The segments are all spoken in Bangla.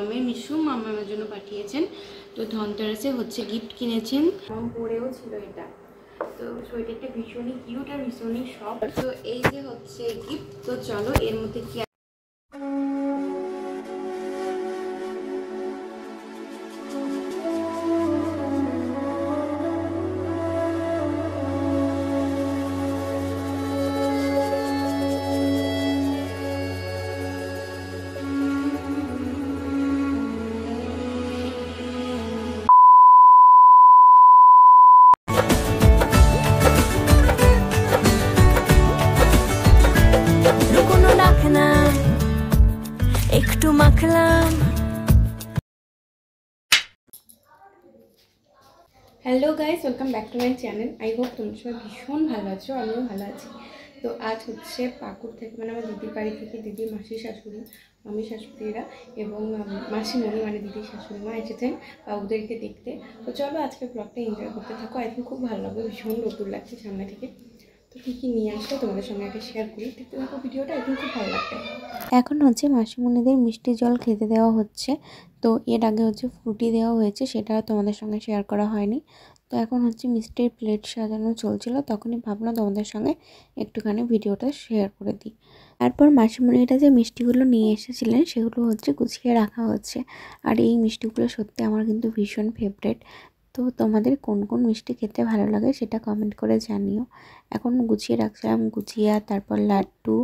মামামের মিশু মামামের জন্য পাঠিয়েছেন। তো ধনতেরাসে হচ্ছে গিফট কিনেছেন, মাম পরেও ছিল এটা। তো সোয়েটারটা ভীষণই কিউট আর ভীষণই সফট। তো এই যে হচ্ছে গিফট। তো চলো এর মধ্যে কি একটু মাখলাম। Hello guys, welcome back to my channel. I hope তোমরা সবাই ভীষণ ভালো আছো, আমিও ভালো আছি। তো আজ হচ্ছে পাকুড় থেকে মানে আমার দিদির বাড়ি থেকে দিদির মাসির শাশুড়ি, মামির শাশুড়িরা এবং মাসিমণি মানে দিদির শাশুড়ি মা এসেছেন ওদেরকে দেখতে। তো চলো আজকে ব্লগটা এনজয় করতে থাকো, আই থিঙ্ক খুব ভালো লাগবে, ভীষণ নতুন লাগছে সামনে থেকে। তো কী কী নিয়ে আসলে তোমাদের সঙ্গে একটা শেয়ার করি, দেখতে থাকো ভিডিওটা, আই থিঙ্ক খুব ভালো লাগবে। এখন হচ্ছে মাসিমণিদের মিষ্টি জল খেতে দেওয়া হচ্ছে। তো এর আগে হচ্ছে ফ্রুটি দেওয়া হয়েছে, সেটা তোমাদের সঙ্গে শেয়ার করা হয়নি। তো এখন হচ্ছে মিষ্টির প্লেট সাজানো চলছিল, তখনই ভাবলাম তোমাদের সঙ্গে একটুখানি ভিডিওটা শেয়ার করে দিই। তারপর মাসিমণিরা যে মিষ্টিগুলো নিয়ে এসেছিলেন সেগুলো হচ্ছে গুছিয়ে রাখা হচ্ছে। আর এই মিষ্টিগুলো সত্যি আমার কিন্তু ভীষণ ফেভারেট। তো তোমাদের কোন কোন মিষ্টি খেতে ভালো লাগে সেটা কমেন্ট করে জানিও। এখন গুছিয়ে রাখছিলাম গুজিয়া, তারপর লাড্ডু,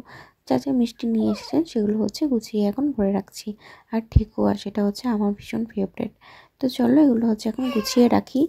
যা যা মিষ্টি নিয়ে এসেছেন সেগুলো হচ্ছে গুছিয়ে এখন ভরে রাখছি। আর ঠেকুয়া, সেটা হচ্ছে আমার ভীষণ ফেভারেট। তো চলো এগুলো হচ্ছে এখন গুছিয়ে রাখি।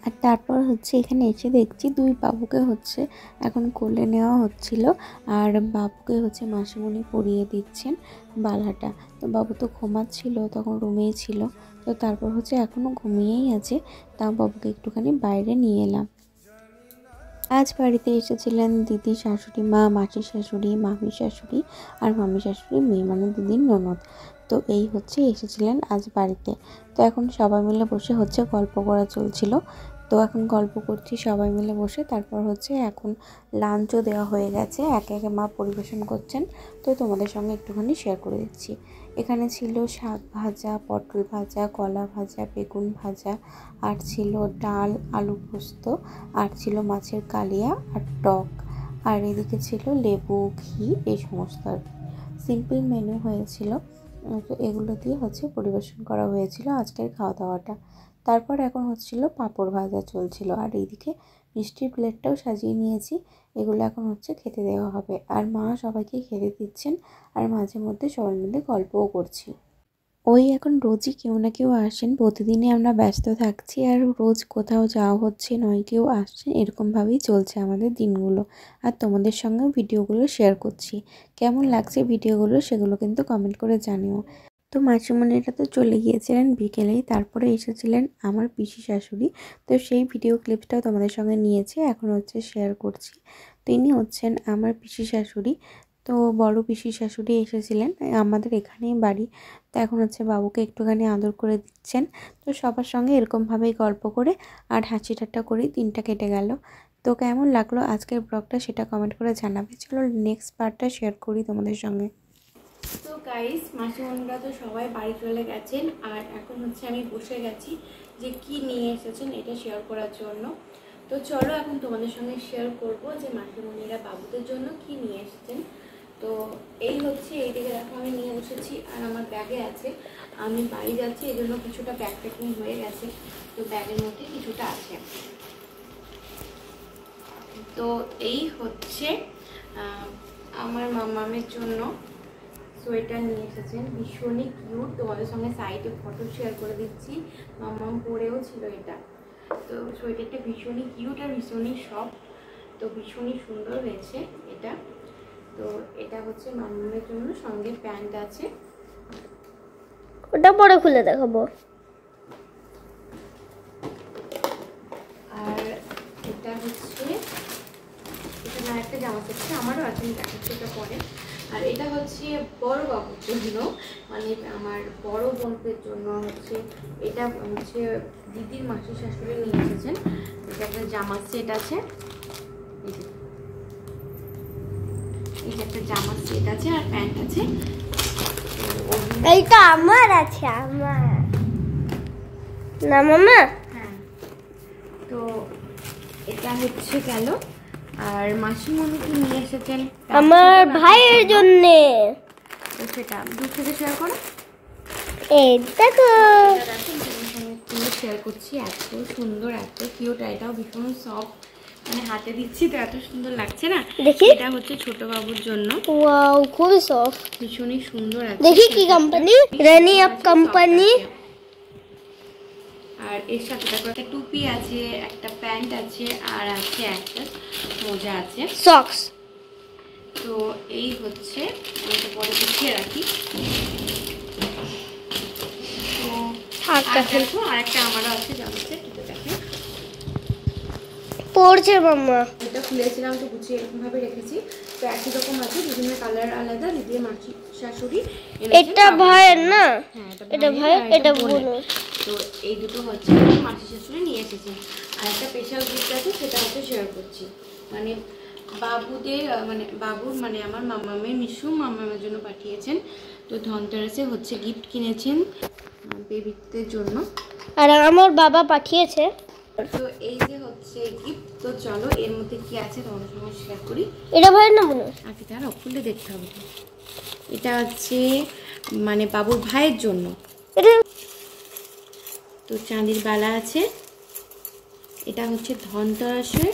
আর তারপর হচ্ছে এখানে এসে দেখছি দুই বাবুকে হচ্ছে এখন কোলে নেওয়া হচ্ছিল। আর বাবুকে হচ্ছে মাসিমণি পরিয়ে দিচ্ছেন বালাটা। তো বাবু তো ঘুমাচ্ছিল, তখন রুমেই ছিল। তো তারপর হচ্ছে এখনও ঘুমিয়েই আছে, তা বাবুকে একটুখানি বাইরে নিয়ে এলাম। আজ বাড়িতে এসেছিলেন দিদির শাশুড়ি মা, মাসির শাশুড়ি, মামির শাশুড়ি আর মামির শাশুড়ি মেয়ে মানে দিদির ননদ। তো এই হচ্ছে এসেছিলেন আজ বাড়িতে। তো এখন সবাই মিলে বসে হচ্ছে গল্প করা চলছিল। তো এখন গল্প করছি সবাই মিলে বসে। তারপর হচ্ছে এখন লাঞ্চও দেওয়া হয়ে গেছে, একে একে মা পরিবেশন করছেন। তো তোমাদের সঙ্গে একটুখানি শেয়ার করে দিচ্ছি। এখানে ছিল শাক ভাজা, পটল ভাজা, কলা ভাজা, বেগুন ভাজা, আর ছিল ডাল, আলু পোস্ত, আর ছিল মাছের কালিয়া আর টক। আর এদিকে ছিল লেবু, ঘি, এই সমস্ত আর সিম্পল মেনু হয়েছিল। তো এগুলো দিয়ে হচ্ছে পরিবেশন করা হয়েছিল আজকের খাওয়া দাওয়াটা। তারপর এখন হচ্ছিল পাঁপড় ভাজা চলছিল। আর এইদিকে মিষ্টির প্লেটটাও সাজিয়ে নিয়েছি, এগুলো এখন হচ্ছে খেতে দেওয়া হবে। আর মা সবাইকে খেতে দিচ্ছেন, আর মাঝে মধ্যে সবাই মিলে গল্পও করছি। ওই এখন রোজই কেউ না কেউ আসেন, প্রতিদিনই আমরা ব্যস্ত থাকছি, আর রোজ কোথাও যাওয়া হচ্ছে, নয় কেউ আসছেন, এরকমভাবেই চলছে আমাদের দিনগুলো। আর তোমাদের সঙ্গেও ভিডিওগুলো শেয়ার করছি। কেমন লাগছে ভিডিওগুলো সেগুলো কিন্তু কমেন্ট করে জানিও। তো মাসিমণিরা তো চলে গিয়েছিলেন বিকেলেই, তারপরে এসেছিলেন আমার পিসি শাশুড়ি। তো সেই ভিডিও ক্লিপটাও তোমাদের সঙ্গে নিয়েছি, এখন হচ্ছে শেয়ার করছি। তো ইনি হচ্ছেন আমার পিসি শাশুড়ি। তো বড় পিসি শাশুড়ি এসেছিলেন, আমাদের এখানেই বাড়ি। তো এখন হচ্ছে বাবুকে একটুখানি আদর করে দিচ্ছেন। তো সবার সঙ্গে এরকমভাবেই গল্প করে আর হাসি ঠাট্টা করেই দিনটা কেটে গেল। তো কেমন লাগলো আজকের ব্লগটা সেটা কমেন্ট করে জানাবে। চলো নেক্সট পার্টটা শেয়ার করি তোমাদের সঙ্গে। তো গাইস, মাসিমণিরা তো সবাই বাড়ি চলে গেছেন, আর এখন হচ্ছে আমি বসে গেছি যে কি নিয়ে এসেছেন এটা শেয়ার করার জন্য। তো চলো এখন তোমাদের সঙ্গে শেয়ার করব যে মাসিমণিরা বাবুদের জন্য কি নিয়ে এসেছেন। তো এই হচ্ছে, এইদিকে দেখো আমি নিয়ে বসেছি আর আমার ব্যাগে আছে। আমি বাড়ি যাচ্ছি, এই জন্য কিছুটা ব্যাগ প্যাকিং হয়ে গেছে, তো ব্যাগের মধ্যে কিছুটা আছে। তো এই হচ্ছে আমার মামামের জন্য সোয়েটার নিয়ে এসেছেন, ভীষণই কিউট। তোমাদের সঙ্গে সাইডে ফটো শেয়ার করে দিচ্ছি, মামাম পরেও ছিল এটা। তো সোয়েটারটা ভীষণই কিউট আর ভীষণই সফট, তো ভীষণই সুন্দর হয়েছে এটা। তো এটা হচ্ছে মামামের জন্য, সঙ্গে প্যান্ট আছে। ওটা পরে খুলে দেখাবো। আর এটা হচ্ছে, এখানে আরেকটা জামা সেট আমারও আছে, আমি দেখাচ্ছি এটা পরে। আর এটা হচ্ছে বড় বাবুর জন্য, মানে আমার বড় বোনদের জন্য হচ্ছে। এটা হচ্ছে দিদির মাসির শাশুড়ি নিয়ে এসেছেন। এটা একটা জামা সেট আছে, এই যে একটা জামা সেট আছে আর প্যান্ট আছে। এইটা আমার আছে, আমার না মামা। হ্যাঁ, তো এটা হচ্ছে গেল। আর মাসিমণিকে নিয়ে এসেছেন আমার ভাইয়ের জন্য। তো সেটা দূর থেকে শেয়ার করো। এই দেখো, শেয়ার করছি, এত সুন্দর এত কিউট, এটাও ভীষণ সফট, মানে হাতে দিচ্ছি তো এত সুন্দর লাগছে না। দেখি। এটা হচ্ছে ছোট বাবুর জন্য, ওয়াও খুবই সফট। ভীষণই সুন্দর আছে। দেখি কি কোম্পানি, রানি আপ কোম্পানি। আর এর সাথে দেখো একটা টুপি আছে, একটা প্যান্ট আছে, আর আছে একটা মোজা আছে, সক্স। তো এই হচ্ছে, আমি এটা পরে গুছিয়ে রাখি। তো আর দেখো আরেকটা আমারও আছে, জামা সেট, এটা দেখো পড়ছে মামা। এটা খুলেছিলাম তো গুছিয়ে এরকম ভাবে রেখেছি। তো একই রকম আছে, বিভিন্ন কালার আলাদা। দিদির মাসি শাশুড়ি এটা ভাইয়ের না? হ্যাঁ, এটা ভাইয়ের, এটা বোনের। তো এই দুটো হচ্ছে মাসি শাশুড়ি নিয়ে এসেছি। আর একটা স্পেশাল গিফট আছে, সেটা হচ্ছে শেয়ার করছি। মানে বাবুদের, মানে বাবুর, মানে আমার মামামের মিশু মামামের জন্য পাঠিয়েছেন। তো ধনতেরাসে হচ্ছে গিফট কিনেছেন বেবিদের জন্য, আর আমার বাবা পাঠিয়েছে। তো এই যে হচ্ছে গিফট। তো চলো এর মধ্যে কি আছে তোমাদের সঙ্গে শেয়ার করি। এটা ভাইয়ের না বোনের? আগে তারা খুলে দেখতে হবে। এটা হচ্ছে মানে বাবুর ভাইয়ের জন্য। এটা তো চাঁদির বালা আছে, এটা হচ্ছে ধনতেরাসে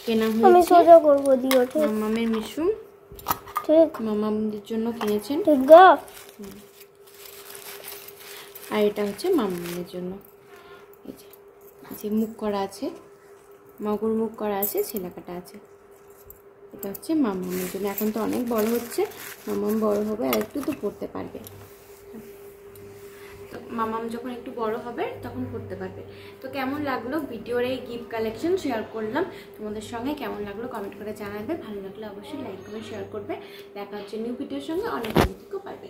কেনা আমি হয়েছে। সোজা করবো দিও, ঠিক মামামের মিশু ঠিক মামামদের জন্য কিনেছেন। ঠিক গো। আর এটা হচ্ছে মামামের জন্য, এই যে মুখ করা আছে, মগর মুখ করা আছে, ছেলেকাটা আছে। এটা হচ্ছে মামামের জন্য। এখন তো অনেক বড় হচ্ছে, মামাম বড় হবে আর একটু তো পড়তে পারবে। তো মামাম যখন একটু বড় হবে তখন পড়তে পারবে। তো কেমন লাগলো ভিডিওর এই গিফট কালেকশন শেয়ার করলাম তোমাদের সঙ্গে। কেমন লাগলো কমেন্ট করে জানাবে, ভালো লাগলে অবশ্যই লাইক কমেন্ট শেয়ার করবে। দেখা হচ্ছে নিউ ভিডিওর সঙ্গে, অনেক ভালো থেকো, পারবে।